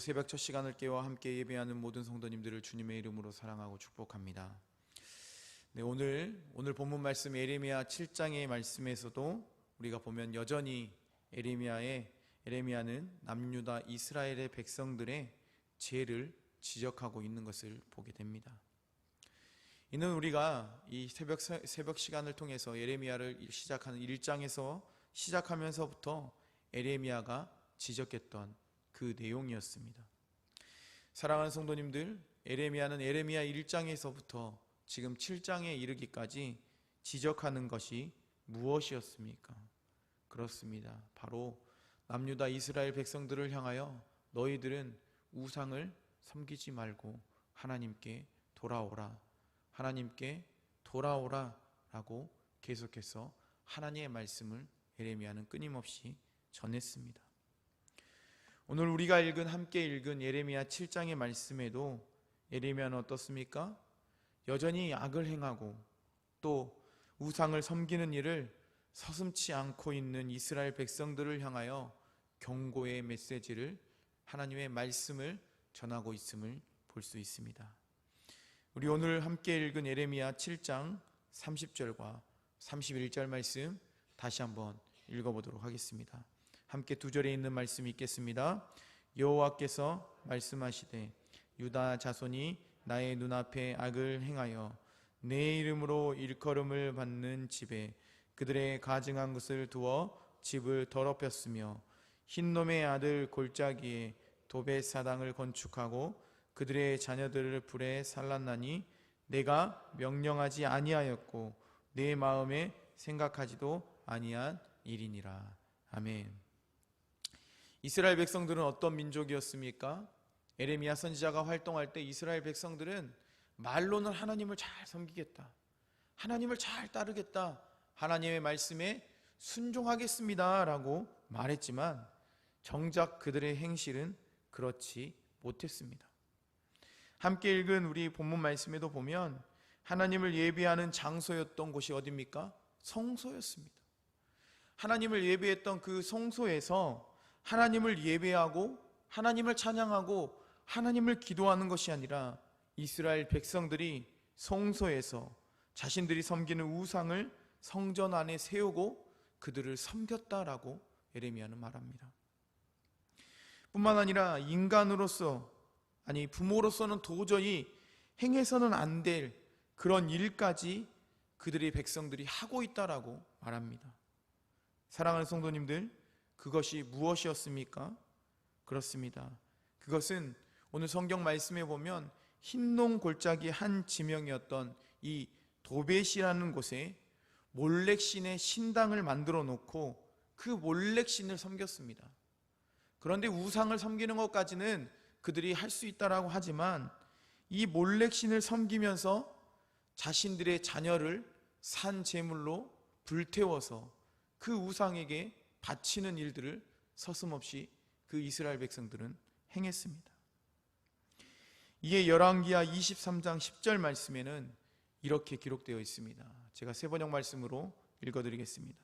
새벽 첫 시간을 깨워 함께 예배하는 모든 성도님들을 주님의 이름으로 사랑하고 축복합니다. 네, 오늘 본문 말씀 예레미야 7장의 말씀에서도 우리가 보면 여전히 에레미야는 남유다 이스라엘의 백성들의 죄를 지적하고 있는 것을 보게 됩니다. 이는 우리가 이 새벽 시간을 통해서 예레미야를 시작하는 1장에서 시작하면서부터 에레미야가 지적했던 그 내용이었습니다. 사랑하는 성도님들, 에레미야는 에레미야 1장에서부터 지금 7장에 이르기까지 지적하는 것이 무엇이었습니까? 그렇습니다. 바로 남유다 이스라엘 백성들을 향하여 너희들은 우상을 섬기지 말고 하나님께 돌아오라, 하나님께 돌아오라 라고 계속해서 하나님의 말씀을 에레미야는 끊임없이 전했습니다. 오늘 우리가 함께 읽은 예레미야 7장의 말씀에도 에레미야는 어떻습니까? 여전히 악을 행하고 또 우상을 섬기는 일을 서슴지 않고 있는 이스라엘 백성들을 향하여 경고의 메시지를, 하나님의 말씀을 전하고 있음을 볼 수 있습니다. 우리 오늘 함께 읽은 예레미야 7장 30절과 31절 말씀 다시 한번 읽어보도록 하겠습니다. 함께 두 절에 있는 말씀이 있겠습니다. 여호와께서 말씀하시되 유다 자손이 나의 눈앞에 악을 행하여 내 이름으로 일컬음을 받는 집에 그들의 가증한 것을 두어 집을 더럽혔으며 흰놈의 아들 골짜기에 도벳 사당을 건축하고 그들의 자녀들을 불에 살랐나니 내가 명령하지 아니하였고 내 마음에 생각하지도 아니한 일이니라. 아멘. 이스라엘 백성들은 어떤 민족이었습니까? 에레미야 선지자가 활동할 때 이스라엘 백성들은 말로는 하나님을 잘 섬기겠다, 하나님을 잘 따르겠다, 하나님의 말씀에 순종하겠습니다 라고 말했지만 정작 그들의 행실은 그렇지 못했습니다. 함께 읽은 우리 본문 말씀에도 보면 하나님을 예배하는 장소였던 곳이 어디입니까? 성소였습니다. 하나님을 예배했던 그 성소에서 하나님을 예배하고 하나님을 찬양하고 하나님을 기도하는 것이 아니라 이스라엘 백성들이 성소에서 자신들이 섬기는 우상을 성전 안에 세우고 그들을 섬겼다라고 예레미야는 말합니다. 뿐만 아니라 부모로서는 도저히 행해서는 안 될 그런 일까지 그들의 백성들이 하고 있다라고 말합니다. 사랑하는 성도님들, 그것이 무엇이었습니까? 그렇습니다. 그것은 오늘 성경 말씀에 보면 흰놈 골짜기 한 지명이었던 이 도벳이라는 곳에 몰렉신의 신당을 만들어 놓고 그 몰렉신을 섬겼습니다. 그런데 우상을 섬기는 것까지는 그들이 할 수 있다라고 하지만 이 몰렉신을 섬기면서 자신들의 자녀를 산 제물로 불태워서 그 우상에게 바치는 일들을 서슴없이 그 이스라엘 백성들은 행했습니다. 이에 열왕기하 23장 10절 말씀에는 이렇게 기록되어 있습니다. 제가 세번역 말씀으로 읽어드리겠습니다.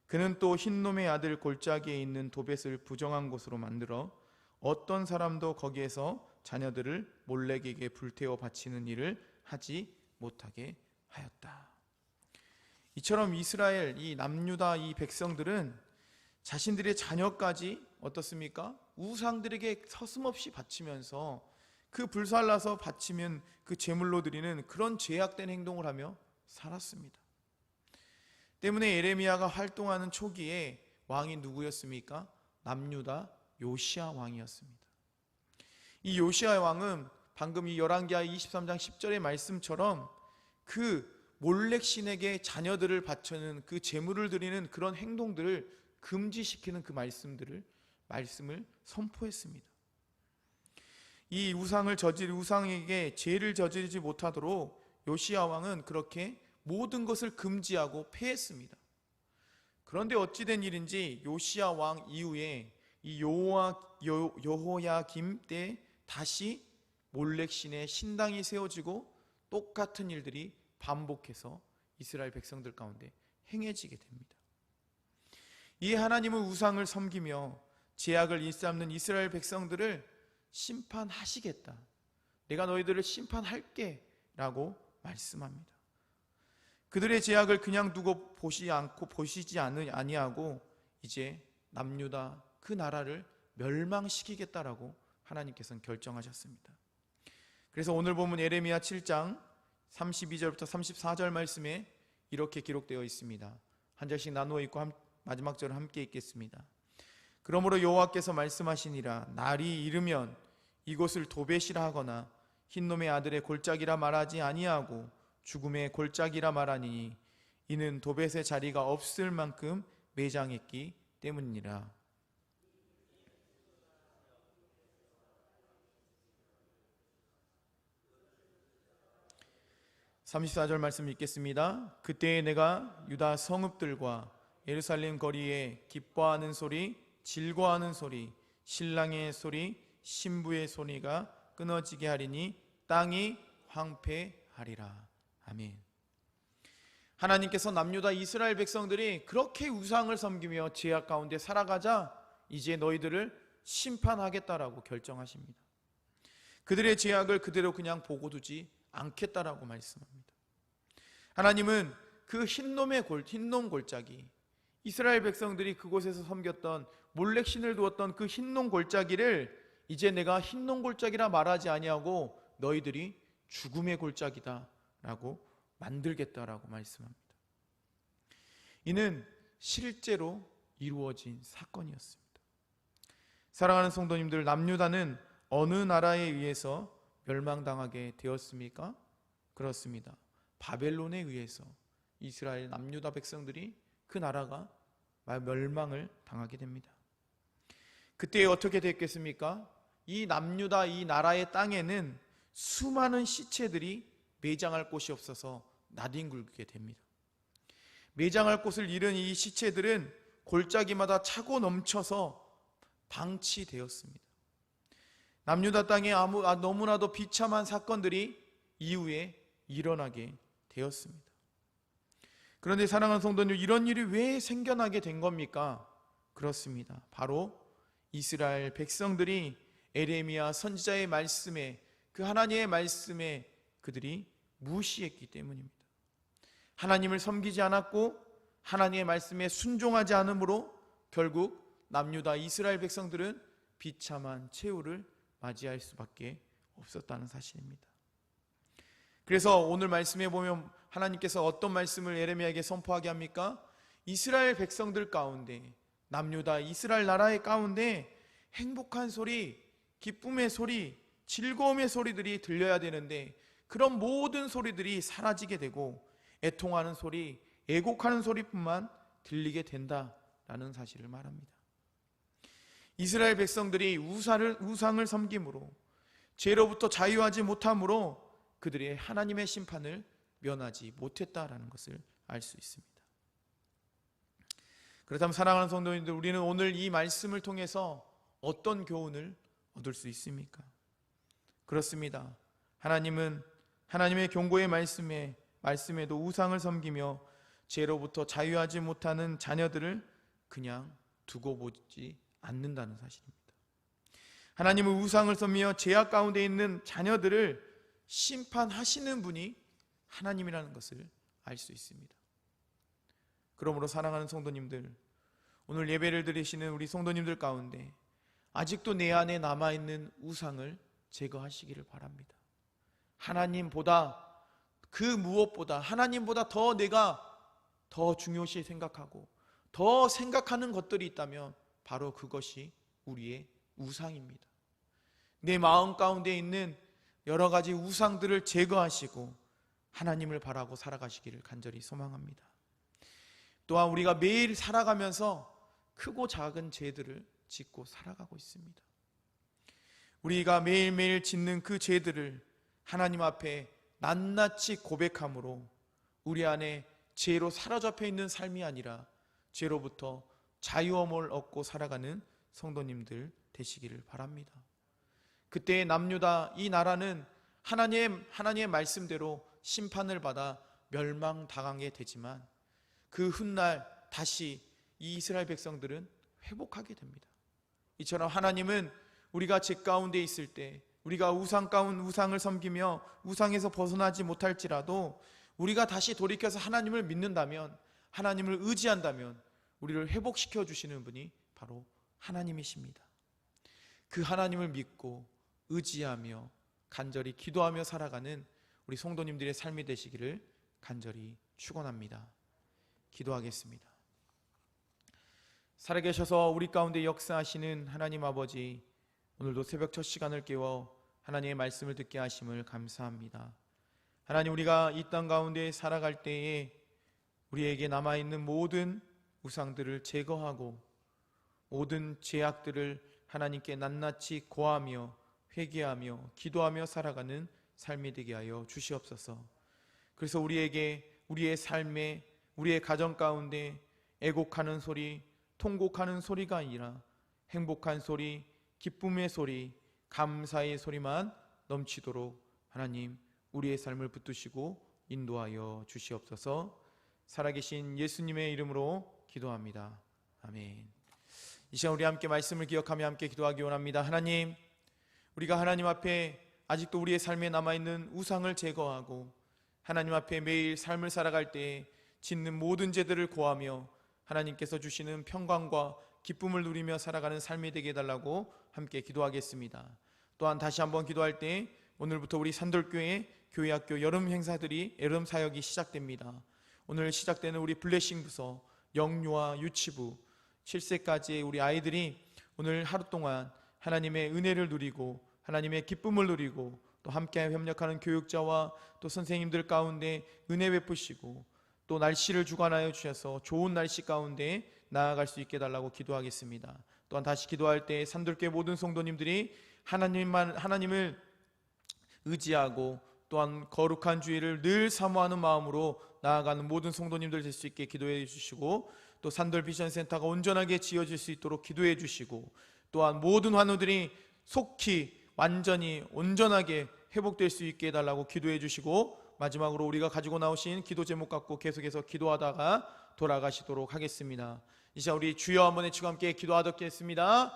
그는 또 흰놈의 아들 골짜기에 있는 도벳을 부정한 곳으로 만들어 어떤 사람도 거기에서 자녀들을 몰렉에게 불태워 바치는 일을 하지 못하게 하였다. 이처럼 이스라엘 이 남유다 이 백성들은 자신들의 자녀까지 어떻습니까? 우상들에게 서슴없이 바치면서 그 불살라서 바치면 그 제물로 드리는 그런 죄악된 행동을 하며 살았습니다. 때문에 에레미야가 활동하는 초기에 왕이 누구였습니까? 남유다 요시야 왕이었습니다. 이 요시야 왕은 방금 이 열왕기하 23장 10절의 말씀처럼 그 몰렉신에게 자녀들을 바쳐는 그 제물을 드리는 그런 행동들을 금지시키는 그 말씀을 선포했습니다. 이 우상에게 죄를 저지르지 못하도록 요시야 왕은 그렇게 모든 것을 금지하고 폐했습니다. 그런데 어찌된 일인지 요시야 왕 이후에 이 여호야김 때 다시 몰렉신의 신당이 세워지고 똑같은 일들이 반복해서 이스라엘 백성들 가운데 행해지게 됩니다. 이에 하나님은 우상을 섬기며 죄악을 일삼는 이스라엘 백성들을 심판하시겠다. 내가 너희들을 심판할게 라고 말씀합니다. 그들의 죄악을 그냥 두고 보시지 아니하고 이제 남유다 그 나라를 멸망시키겠다라고 하나님께서는 결정하셨습니다. 그래서 오늘 본문 예레미야 7장 32절부터 34절 말씀에 이렇게 기록되어 있습니다. 한 절씩 나누어 읽고 마지막 절을 함께 읽겠습니다. 그러므로 여호와께서 말씀하시니라. 날이 이르면 이곳을 도벳이라 하거나 흰놈의 아들의 골짜기라 말하지 아니하고 죽음의 골짜기라 말하니 이는 도벳의 자리가 없을 만큼 매장했기 때문이라. 34절 말씀 읽겠습니다. 그때에 내가 유다 성읍들과 예루살렘 거리에 기뻐하는 소리, 즐거워하는 소리, 신랑의 소리, 신부의 소리가 끊어지게 하리니 땅이 황폐하리라. 아멘. 하나님께서 남유다 이스라엘 백성들이 그렇게 우상을 섬기며 죄악 가운데 살아가자 이제 너희들을 심판하겠다라고 결정하십니다. 그들의 죄악을 그대로 그냥 보고 두지 않겠다라고 말씀합니다. 하나님은 그 흰놈 골짜기, 이스라엘 백성들이 그곳에서 섬겼던 몰렉신을 두었던 그 흰놈 골짜기를 이제 내가 흰놈 골짜기라 말하지 아니하고 너희들이 죽음의 골짜기다라고 만들겠다라고 말씀합니다. 이는 실제로 이루어진 사건이었습니다. 사랑하는 성도님들, 남유다는 어느 나라에 의해서 멸망당하게 되었습니까? 그렇습니다. 바벨론에 의해서 이스라엘 남유다 백성들이 그 나라가 멸망을 당하게 됩니다. 그때 어떻게 됐겠습니까? 이 남유다 이 나라의 땅에는 수많은 시체들이 매장할 곳이 없어서 나뒹굴게 됩니다. 매장할 곳을 잃은 이 시체들은 골짜기마다 차고 넘쳐서 방치되었습니다. 남유다 땅에 너무나도 비참한 사건들이 이후에 일어나게 되었습니다. 그런데 사랑하는 성도님, 이런 일이 왜 생겨나게 된 겁니까? 그렇습니다. 바로 이스라엘 백성들이 에레미야 선지자의 말씀에, 그 하나님의 말씀에 그들이 무시했기 때문입니다. 하나님을 섬기지 않았고 하나님의 말씀에 순종하지 않으므로 결국 남유다 이스라엘 백성들은 비참한 최후를 맞이할 수밖에 없었다는 사실입니다. 그래서 오늘 말씀에 보면 하나님께서 어떤 말씀을 예레미야에게 선포하게 합니까? 이스라엘 백성들 가운데, 남유다 이스라엘 나라의 가운데 행복한 소리, 기쁨의 소리, 즐거움의 소리들이 들려야 되는데 그런 모든 소리들이 사라지게 되고 애통하는 소리, 애곡하는 소리뿐만 들리게 된다라는 사실을 말합니다. 이스라엘 백성들이 우상을 섬김으로 죄로부터 자유하지 못함으로 그들이 하나님의 심판을 면하지 못했다라는 것을 알 수 있습니다. 그렇다면 사랑하는 성도님들, 우리는 오늘 이 말씀을 통해서 어떤 교훈을 얻을 수 있습니까? 그렇습니다. 하나님은 하나님의 경고의 말씀에도 우상을 섬기며 죄로부터 자유하지 못하는 자녀들을 그냥 두고 보지 않는다는 사실입니다. 하나님은 우상을 섬기며 죄악 가운데 있는 자녀들을 심판하시는 분이 하나님이라는 것을 알 수 있습니다. 그러므로 사랑하는 성도님들, 오늘 예배를 드리시는 우리 성도님들 가운데 아직도 내 안에 남아있는 우상을 제거하시기를 바랍니다. 하나님보다, 그 무엇보다 하나님보다 더 내가 더 중요시 생각하고 더 생각하는 것들이 있다면 바로 그것이 우리의 우상입니다. 내 마음 가운데 있는 여러 가지 우상들을 제거하시고 하나님을 바라고 살아가시기를 간절히 소망합니다. 또한 우리가 매일 살아가면서 크고 작은 죄들을 짓고 살아가고 있습니다. 우리가 매일매일 짓는 그 죄들을 하나님 앞에 낱낱이 고백함으로 우리 안에 죄로 사로잡혀 있는 삶이 아니라 죄로부터 자유함을 얻고 살아가는 성도님들 되시기를 바랍니다. 그때 남유다 이 나라는 하나님의 말씀대로 심판을 받아 멸망당하게 되지만 그 훗날 다시 이 이스라엘 백성들은 회복하게 됩니다. 이처럼 하나님은 우리가 죄 가운데 있을 때, 우리가 우상을 섬기며 우상에서 벗어나지 못할지라도 우리가 다시 돌이켜서 하나님을 믿는다면, 하나님을 의지한다면 우리를 회복시켜 주시는 분이 바로 하나님이십니다. 그 하나님을 믿고 의지하며 간절히 기도하며 살아가는 우리 성도님들의 삶이 되시기를 간절히 축원합니다. 기도하겠습니다. 살아계셔서 우리 가운데 역사하시는 하나님 아버지, 오늘도 새벽 첫 시간을 깨워 하나님의 말씀을 듣게 하심을 감사합니다. 하나님, 우리가 이 땅 가운데 살아갈 때에 우리에게 남아있는 모든 우상들을 제거하고 모든 죄악들을 하나님께 낱낱이 고하며 회개하며 기도하며 살아가는 삶이 되게 하여 주시옵소서. 그래서 우리에게 우리의 삶에, 우리의 가정 가운데 애곡하는 소리, 통곡하는 소리가 아니라 행복한 소리, 기쁨의 소리, 감사의 소리만 넘치도록 하나님 우리의 삶을 붙드시고 인도하여 주시옵소서. 살아계신 예수님의 이름으로 기도합니다. 아멘. 이 시간 우리 함께 말씀을 기억하며 함께 기도하기 원합니다. 하나님, 우리가 하나님 앞에 아직도 우리의 삶에 남아있는 우상을 제거하고 하나님 앞에 매일 삶을 살아갈 때에 짓는 모든 죄들을 고하며 하나님께서 주시는 평강과 기쁨을 누리며 살아가는 삶이 되게 해달라고 함께 기도하겠습니다. 또한 다시 한번 기도할 때 오늘부터 우리 산돌교회 교회학교 여름 행사들이, 여름 사역이 시작됩니다. 오늘 시작되는 우리 블레싱 부서, 영유아 유치부 7세까지의 우리 아이들이 오늘 하루 동안 하나님의 은혜를 누리고 하나님의 기쁨을 누리고 또 함께 협력하는 교육자와 또 선생님들 가운데 은혜 베푸시고 또 날씨를 주관하여 주셔서 좋은 날씨 가운데 나아갈 수 있게 해달라고 기도하겠습니다. 또한 다시 기도할 때 산돌교회 모든 성도님들이 하나님을 의지하고 또한 거룩한 주의를 늘 사모하는 마음으로 나아가는 모든 성도님들 될 수 있게 기도해 주시고 또 산돌 비전센터가 온전하게 지어질 수 있도록 기도해 주시고 또한 모든 환우들이 속히 완전히 온전하게 회복될 수 있게 해달라고 기도해 주시고 마지막으로 우리가 가지고 나오신 기도 제목 갖고 계속해서 기도하다가 돌아가시도록 하겠습니다. 이 시간 우리 주여 한번 외치고 함께 기도하겠습니다.